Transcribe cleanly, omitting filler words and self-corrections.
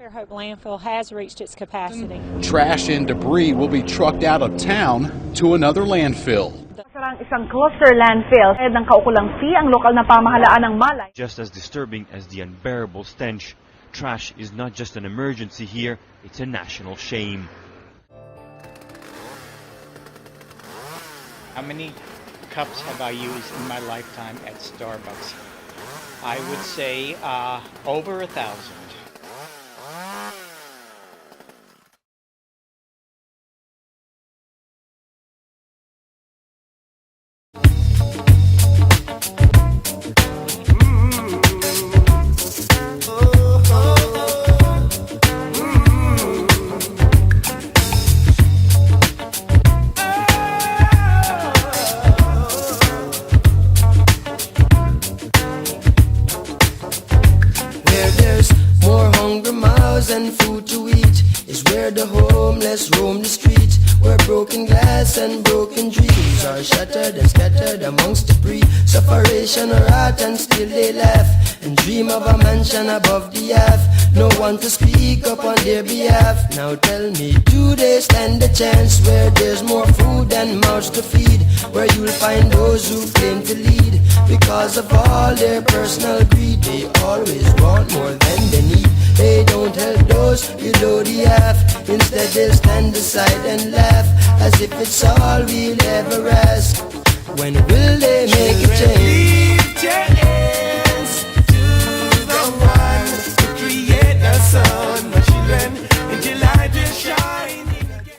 Fairhope landfill has reached its capacity. Trash and debris will be trucked out of town to another landfill. Sarang isang cluster landfill. Ng kaukulang fee ang lokal na pamahalaan ng Malay. Just as disturbing as the unbearable stench, trash is not just an emergency here, it's a national shame. How many cups have I used in my lifetime at Starbucks? I would say over 1,000. And food to eat is where the homeless roam the street, where broken glass and broken dreams are shattered and scattered amongst debris. Sufferation or art, and still they laugh and dream of a mansion above the earth. No one to speak up on their behalf. Now tell me, do they stand a chance where there's more food than mouths to feed, where you'll find those who claim to lead because of all their personal greed? They always want more than they need. They don't help those below the half. Instead they'll stand aside and laugh as if it's all we'll ever ask. When will they make it